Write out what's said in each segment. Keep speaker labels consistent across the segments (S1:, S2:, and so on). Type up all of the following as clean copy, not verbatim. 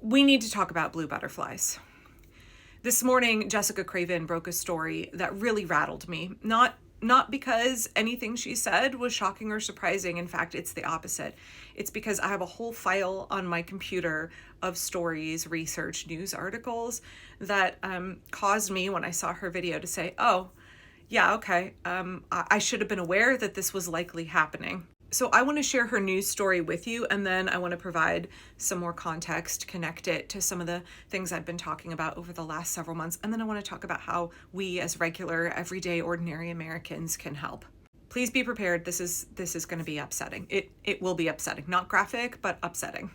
S1: We need to talk about blue butterflies. This morning, Jessica Craven broke a story that really rattled me. Not because anything she said was shocking or surprising. In fact, it's the opposite. It's because I have a whole file on my computer of stories, research, news articles that caused me, when I saw her video, to say, oh, yeah, okay, I should have been aware that this was likely happening. So I want to share her news story with you, and then I want to provide some more context, connect it to some of the things I've been talking about over the last several months, and then I want to talk about how we as regular, everyday, ordinary Americans can help. Please be prepared. This is going to be upsetting. It will be upsetting. Not graphic, but upsetting.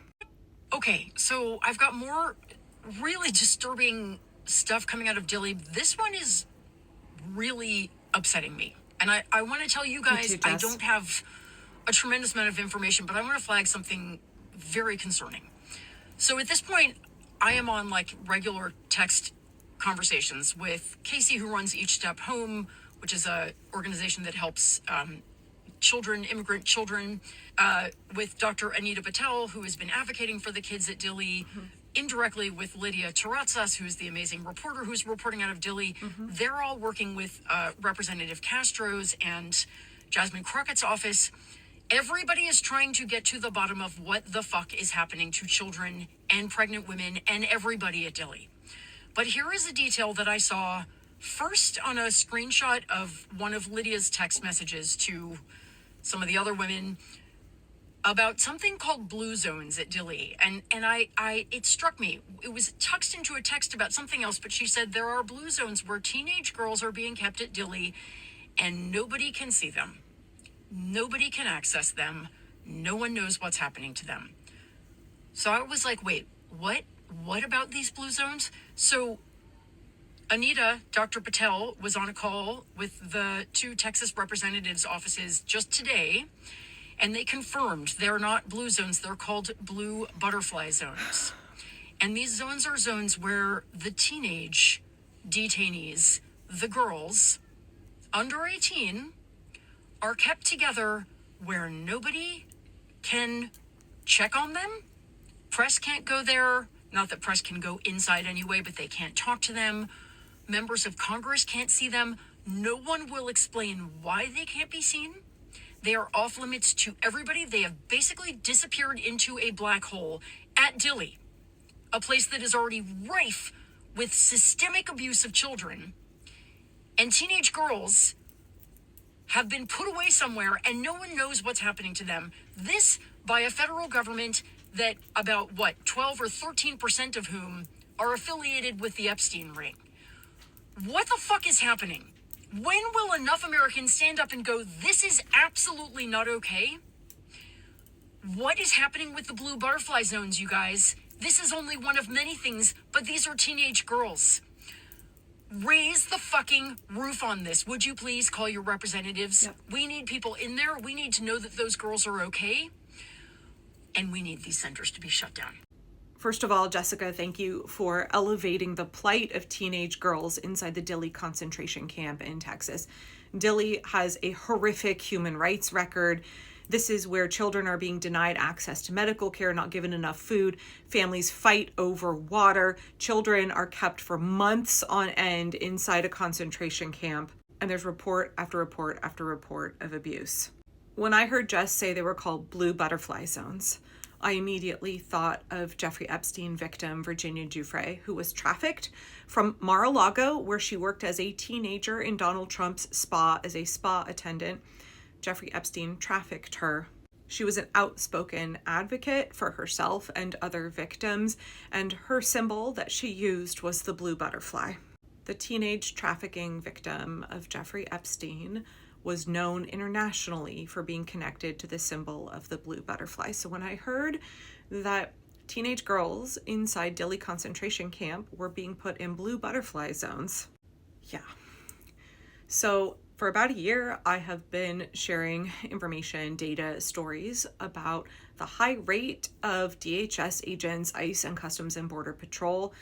S2: Okay, so I've got more really disturbing stuff coming out of Dilly. This one is really upsetting me. And I want to tell you guys,
S1: Me too, Jess.
S2: I don't have a tremendous amount of information, but I want to flag something very concerning. So at this point, I am on like regular text conversations with Casey, who runs Each Step Home, which is a organization that helps children, immigrant children, with Dr. Anita Patel, who has been advocating for the kids at Dilly, indirectly with Lydia Terrazzas, who's the amazing reporter who's reporting out of Dilly. They're all working with Representative Castro's and Jasmine Crockett's office. Everybody is trying to get to the bottom of what the fuck is happening to children and pregnant women and everybody at Dilly. But here is a detail that I saw first on a screenshot of one of Lydia's text messages to some of the other women about something called blue zones at Dilly. And it struck me. It was tucked into a text about something else, but she said there are blue zones where teenage girls are being kept at Dilly and nobody can see them. Nobody can access them. No one knows what's happening to them. So I was like, wait, what about these blue zones? So Anita, Dr. Patel, was on a call with the two Texas representatives' offices just today, and they confirmed they're not blue zones. They're called blue butterfly zones. And these zones are zones where the teenage detainees, the girls under 18, are kept together where nobody can check on them. Press can't go there. Not that press can go inside anyway, but they can't talk to them. Members of Congress can't see them. No one will explain why they can't be seen. They are off limits to everybody. They have basically disappeared into a black hole at Dilly, a place that is already rife with systemic abuse of children. And teenage girls have been put away somewhere and no one knows what's happening to them. This by a federal government that about 12 or 13% of whom are affiliated with the Epstein ring. What the fuck is happening? When will enough Americans stand up and go, this is absolutely not okay? What is happening with the blue butterfly zones, you guys? This is only one of many things, but these are teenage girls. Raise the fucking roof on this. Would you please call your representatives?
S1: Yep.
S2: We need people in there. We need to know that those girls are okay. And we need these centers to be shut down.
S1: First of all, Jessica, thank you for elevating the plight of teenage girls inside the Dilly concentration camp in Texas. Dilly has a horrific human rights record. This is where children are being denied access to medical care, not given enough food. Families fight over water. Children are kept for months on end inside a concentration camp. And there's report after report after report of abuse. When I heard Jess say they were called blue butterfly zones, I immediately thought of Jeffrey Epstein victim Virginia Giuffre, who was trafficked from Mar-a-Lago, where she worked as a teenager in Donald Trump's spa as a spa attendant. Jeffrey Epstein trafficked her. She was an outspoken advocate for herself and other victims, and her symbol that she used was the blue butterfly. The teenage trafficking victim of Jeffrey Epstein was known internationally for being connected to the symbol of the blue butterfly. So when I heard that teenage girls inside Dilly concentration camp were being put in blue butterfly zones, yeah. So for about a year, I have been sharing information, data, stories about the high rate of DHS agents, ICE, and Customs and Border Patrol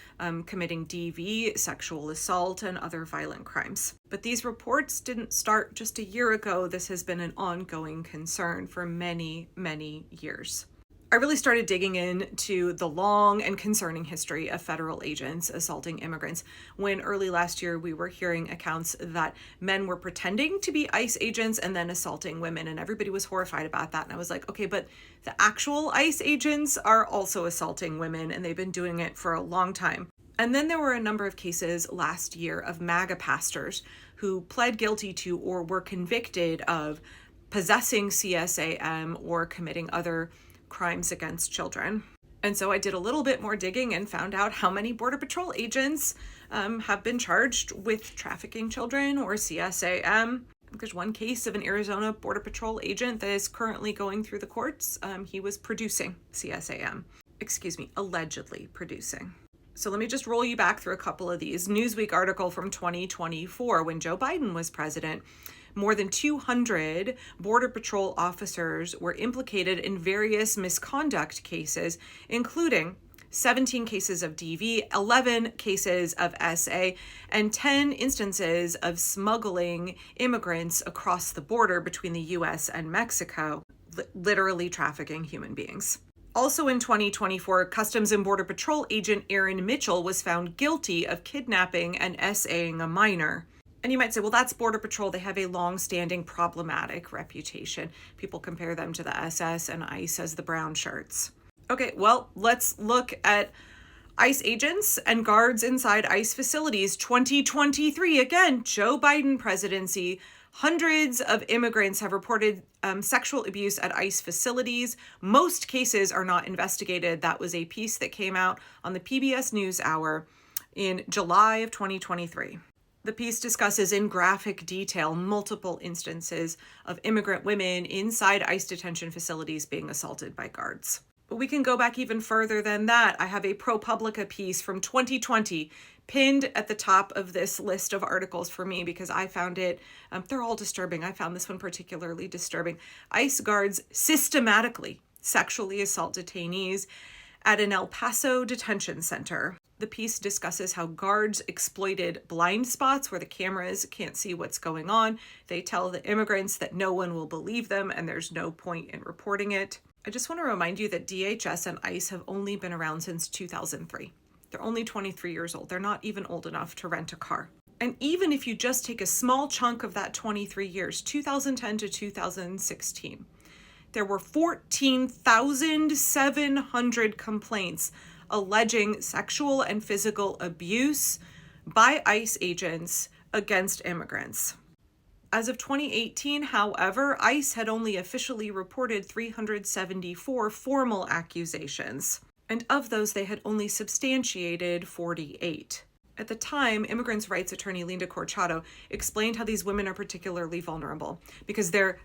S1: committing DV, sexual assault, and other violent crimes. But these reports didn't start just a year ago. This has been an ongoing concern for many, many years. I really started digging into the long and concerning history of federal agents assaulting immigrants when early last year we were hearing accounts that men were pretending to be ICE agents and then assaulting women, and everybody was horrified about that. And I was like, okay, but the actual ICE agents are also assaulting women, and they've been doing it for a long time. And then there were a number of cases last year of MAGA pastors who pled guilty to or were convicted of possessing CSAM or committing other crimes against children. And so I did a little bit more digging and found out how many Border Patrol agents have been charged with trafficking children or CSAM. There's one case of an Arizona Border Patrol agent that is currently going through the courts. He was producing CSAM. Allegedly producing. So let me just roll you back through a couple of these. Newsweek article from 2024, when Joe Biden was president, more than 200 Border Patrol officers were implicated in various misconduct cases, including 17 cases of DV, 11 cases of SA, and 10 instances of smuggling immigrants across the border between the US and Mexico, literally trafficking human beings. Also in 2024, Customs and Border Patrol agent Aaron Mitchell was found guilty of kidnapping and SAing a minor. And you might say, well, that's Border Patrol. They have a long-standing problematic reputation. People compare them to the SS and ICE as the brown shirts. Okay, well, let's look at ICE agents and guards inside ICE facilities. 2023, again, Joe Biden presidency. Hundreds of immigrants have reported sexual abuse at ICE facilities. Most cases are not investigated. That was a piece that came out on the PBS NewsHour in July of 2023. The piece discusses in graphic detail multiple instances of immigrant women inside ICE detention facilities being assaulted by guards. But we can go back even further than that. I have a ProPublica piece from 2020 pinned at the top of this list of articles for me because I found it, they're all disturbing. I found this one particularly disturbing. ICE guards systematically sexually assault detainees at an El Paso detention center. The piece discusses how guards exploited blind spots where the cameras can't see what's going on. They tell the immigrants that no one will believe them and there's no point in reporting it. I just want to remind you that DHS and ICE have only been around since 2003. They're only 23 years old. They're not even old enough to rent a car. And even if you just take a small chunk of that 23 years, 2010 to 2016, there were 14,700 complaints alleging sexual and physical abuse by ICE agents against immigrants. As of 2018, however, ICE had only officially reported 374 formal accusations, and of those they had only substantiated 48. At the time, immigrants' rights attorney Linda Corchado explained how these women are particularly vulnerable because they're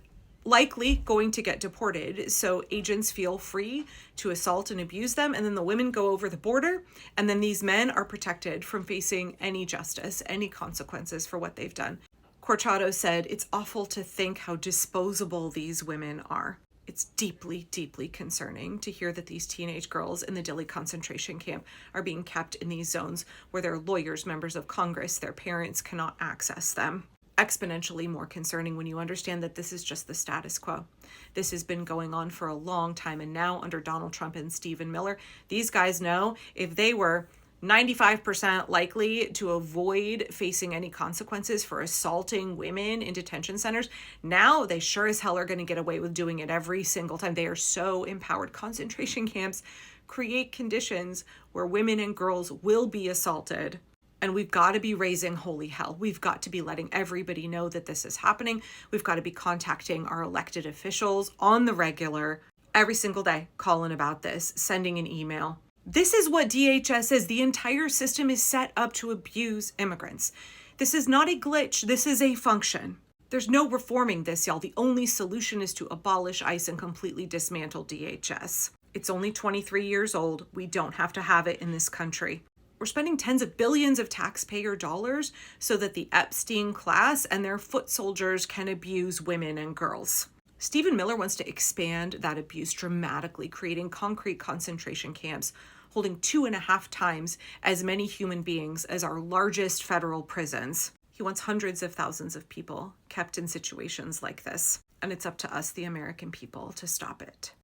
S1: likely going to get deported, so agents feel free to assault and abuse them, and then the women go over the border, and then these men are protected from facing any justice, any consequences for what they've done. Corchado said, "It's awful to think how disposable these women are. It's deeply, deeply concerning to hear that these teenage girls in the Dilly concentration camp are being kept in these zones where their lawyers, members of Congress, their parents cannot access them." Exponentially more concerning when you understand that this is just the status quo. This has been going on for a long time, and now under Donald Trump and Stephen Miller, these guys know if they were 95% likely to avoid facing any consequences for assaulting women in detention centers, now they sure as hell are going to get away with doing it every single time. They are so empowered. Concentration camps create conditions where women and girls will be assaulted. And we've got to be raising holy hell. We've got to be letting everybody know that this is happening. We've got to be contacting our elected officials on the regular, every single day, calling about this, sending an email. This is what DHS is. The entire system is set up to abuse immigrants. This is not a glitch. This is a function. There's no reforming this, y'all. The only solution is to abolish ICE and completely dismantle DHS. It's only 23 years old. We don't have to have it in this country. We're spending tens of billions of taxpayer dollars so that the Epstein class and their foot soldiers can abuse women and girls. Stephen Miller wants to expand that abuse dramatically, creating concrete concentration camps holding 2.5 times as many human beings as our largest federal prisons. He wants hundreds of thousands of people kept in situations like this, and it's up to us, the American people, to stop it.